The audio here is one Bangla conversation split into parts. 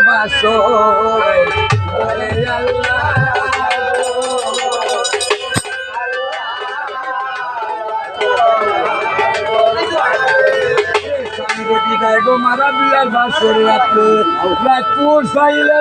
বাসো গো মারা বিয়ার বাসর রাতে রাজপুর সাইলে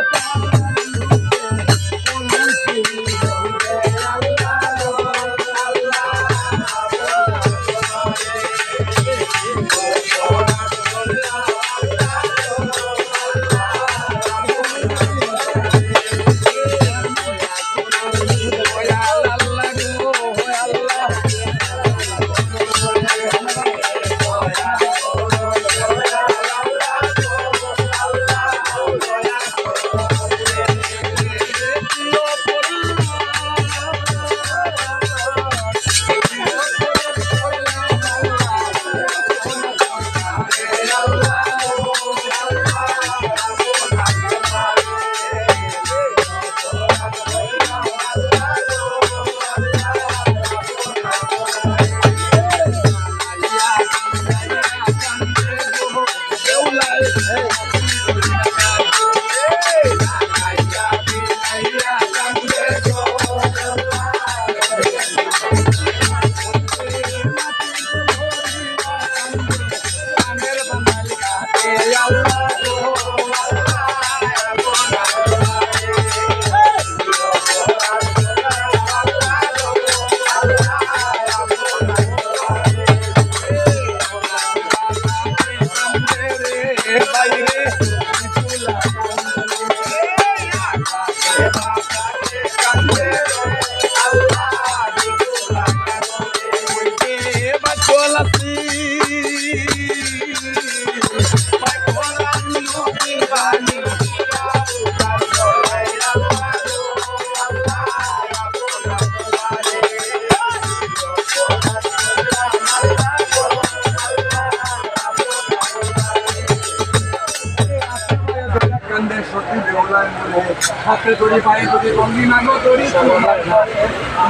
হাতে ধরে পায়ে ধরে গঙ্গি মাগো ধরি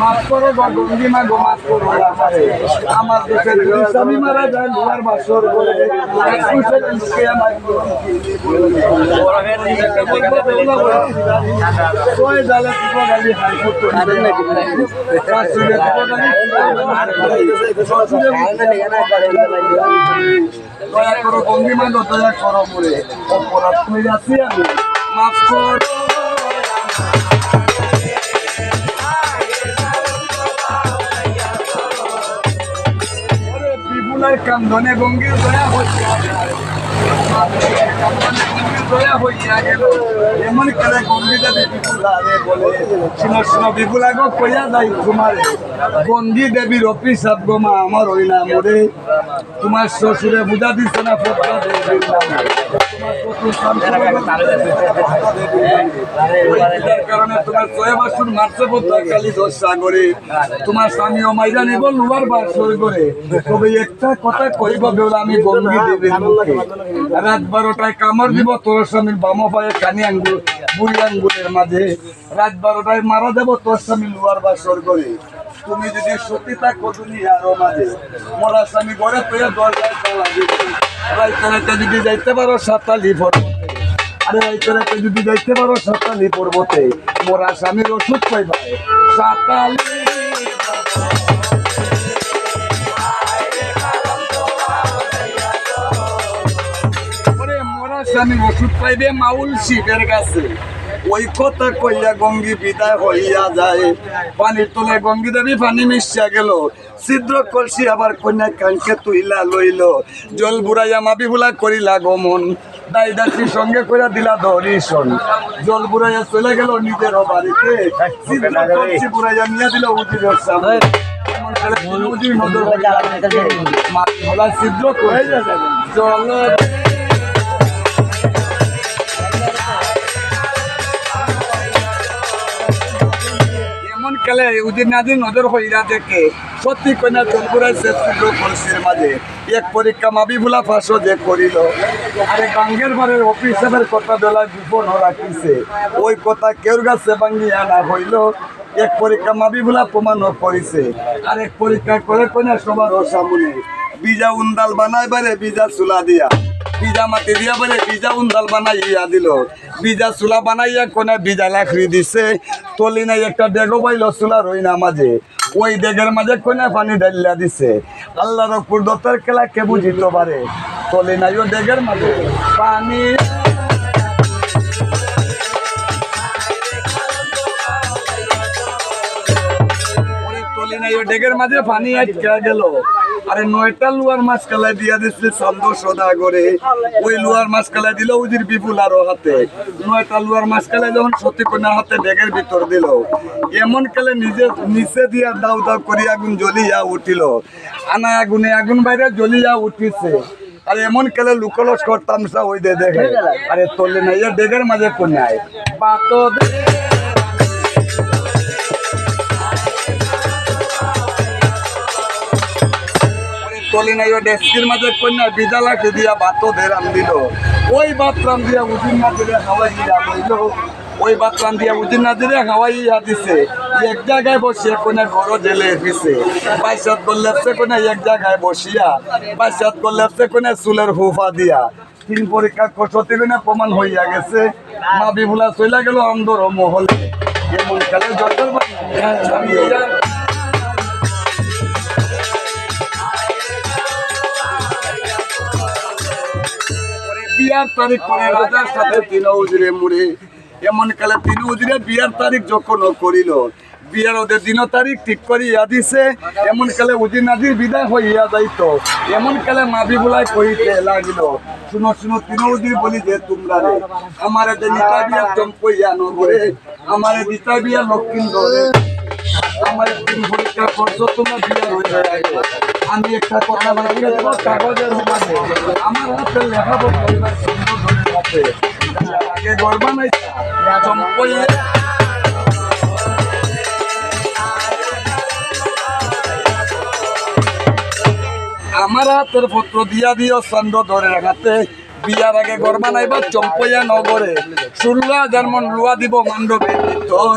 মাফ করো বা গঙ্গি মাগো মাফ করো আমার দেশের স্বামী মারা যায় লোহার বাসর বলে দয়া করো গঙ্গি মাগো দয়া করো বলে অপরাধ হয়ে যাচ্ছি আমি মাফ করো বিপুলের কান্দনে গঙ্গির দয়া হচ্ছে দয়া হইয়া গেল এমন করে গঙ্গি দেবী বিপুলা রে বলে শুনো শুনো বিপুলা গো কইয়া যাই তোমারে গঙ্গি দেবীর অভিশাপ গো মা আমার ওই না মরে তোমার শ্বশুরে বুঝা দিচ্ছে না পদ্মা দেবীর কারণে তোমার ছয় বাসুর মারছে পদ্মা কালী দোষ সাগরে তোমার স্বামীও মাইরা নিব লোহার বাসর করে তবে একটা কথা কইব বেলা আমি গঙ্গি দেবীর মুখে রাত 12টায় কামড় দিব তোর স্বামীর বাম পায়ে কানি আঙ্গুল বুড়ি আঙ্গুলের মাঝে রাত 12টায় মারা দেব তোর স্বামী লোহার বাসর করে তুমি যদি সত্যি থাকো দুনিয়ার মাঝে মোরা স্বামী ঘরে পেয়ে দরজায় তালা দিবে রাইতে যদি যাইতে পারো সাতালি পর্বতে আরে রাইতে যদি যাইতে পারো সাতালি পর্বতে মোরা স্বামীর ওষুধ পাইবা সাতালি স্বামী ওষুধ পাইবে মাউল শিবের কাছে ওই কথা কইয়া গঙ্গি বিদায় হইয়া যায় পানির তলে গঙ্গি দেবী পানি মিশিয়া গেল ছিদ্র কলসি আবার কন্যা কানকে তুইলা লইল জল বুড়াইয়া মাবি বুলা করিলা গমন দাই দাসির সঙ্গে কইরা দিলা দর্শন জল বুড়াইয়া চলে গেল নিজের বাড়িতে ছিদ্র কলসি বুড়াইয়া নিয়ে দিল উজিরের সামনে উজির নজর ছিদ্র করে জল কালে উদিন নাদিন নজর হইরা দেখে সত্যি কন্যা চলপুরায় ছিদ্র কলসির মাঝে এক পরীক্ষা মাবি ভুলা ফাঁসো যে করিল আরে গাঙ্গের বারের অফিসারের কথা বেলায় গোপন রাখিছে ওই কথা কেউর কাছে ভাঙ্গিয়া না হইল এক পরীক্ষা মাবি ভুলা প্রমাণও করিছে আর এক পরীক্ষা করে কন্যা সবার সামনে বিজা উন্দাল বানায় বারে বিজা চুলা দিয়া বিজা মাটি দিয়া বলে বিজা উন্দাল বানাইয়া দিল, বিজা চুলা বানাইয়া কোনে বিজা লাখড়ি দিছে, তলি নাই একটা ডেগো পাইল চুলা রই না মাঝে, ওই ডেগের মাঝে কোনে পানি ঢালিয়া দিছে। আল্লাহর কুদরতের খেলা কে বুঝিতে পারে, তলি নাই ও ডেগের মাঝে পানি। ডেগের মাঝে পানি আটকে গেল, আরে 9টা লুয়ার মাছ কালাই দিয়া দিচ্ছে চন্দ্র সদা করে, ওই লুয়ার মাছ কালাই দিল উজির বিপুল আরো হাতে, 9টা লুয়ার মাছ কালাই যখন সতী কন্যার হাতে ডেগের ভিতর দিল, এমন কালে নিজে নিচে দিয়া দাউ দাউ করি আগুন জ্বলিয়া উঠিল, আনা আগুনে আগুন বাইরে জ্বলিয়া উঠিছে। আর এমন কালে লুকলস করতাম ওই দে দেখে, আরে তলে নাই ডেগের মাঝে কন্যায় বাত তলি নাই ও ডেস্কির মাঝে কন্যা বিজা লাখি দিয়া বাতো দেরাম দিল, ওই বাতরাম দিয়া উজির না দিলে হাওয়াইয়া লইল, ওই বাতরাম দিয়া উজির না দিলে হাওয়াইয়া দিছে। এক জায়গায় বসে কোনে ঘর জেলে দিছে, বাইসাত করলেছে কোনে এক জায়গায় বসিয়া, বাইসাত করলেছে কোনে চুলের হুফা দিয়া। 3 পরীক্ষা সতী কন্যা প্রমাণ হইয়া গেছে, মা বিভুলা চইলা গেল অন্ধর মহলে। এমন কালে জগের বিয়ার তারিখ করে রাজার সাথে 3 উজিরে মুড়ে, এমন কালে 3 উজিরে বিয়ার তারিখ যখন করিল, বিয়ার ওদের দিন তারিখ ঠিক করিয়া দিছে, এমন কালে উজির নাজির বিদায় হইয়া যাইত, এমন কালে মাবি বুলাই কইতে লাগিল, শুনো শুনো 3 উজির বলি যে তোমরা রে, আমারে যে নিতা বিয়া চম্পইয়া নগরে, আমারে নিতা বিয়া লক্ষ্মীন্দরে, আমার 3 পরীক্ষা করছো তোমরা বিয়া হয়ে যাবে। আমি একটা কথা বলে দেবো কাগজের মাঝে, আমার হাতে লেখাবো আগে গর্বা নাই চম্পইয়া। আমার হাতের পত্র দিয়া দিও চন্দ্র ধরে রাখাতে, বিয়ার আগে গর্বা নাইবা চম্পইয়া নগরে, 16,000 মন লুয়া দিব মান্ডবের ভিতর,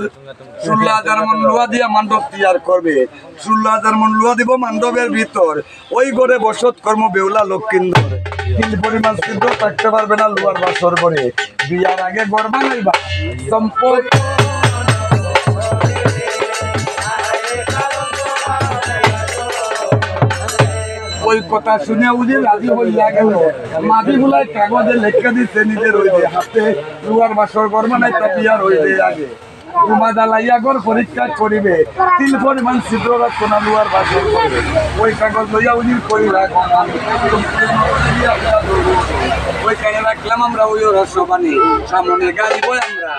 16,000 মন লুয়া দিয়া মান্ডব তৈয়ার করবে, 16,000 মন লুয়া দিব মান্ডবের ভিতর, ওই ঘরে বসত কর্ম বেউলা লক্ষ্মীন্দর, তিল পরিমাণ সিদ্ধ থাকতে পারবে না লুয়ার বাসর করে, বিয়ার আগে গর্বা নাইবা সম্পদ। ওই কথা শুনে উজি রাজি হইয়া গেল, মাটি গুলাই কাগজে লেখা দিচ্ছে নিজের ওই হাতে, লুয়ার বাসর গর্বা নাই তা বিয়ার হইলে আগে উমা দালাইয়া গর পরীক্ষা করিবে, 3 পরিমাণ ছিদ্র রাখতো না লুয়ার বাসর করবে, ওই কাগজ লইয়া উজির করি রাখো, ওই কাজে রাখলাম আমরা ওই রহস্য বাণী, সামনে গাইব আমরা।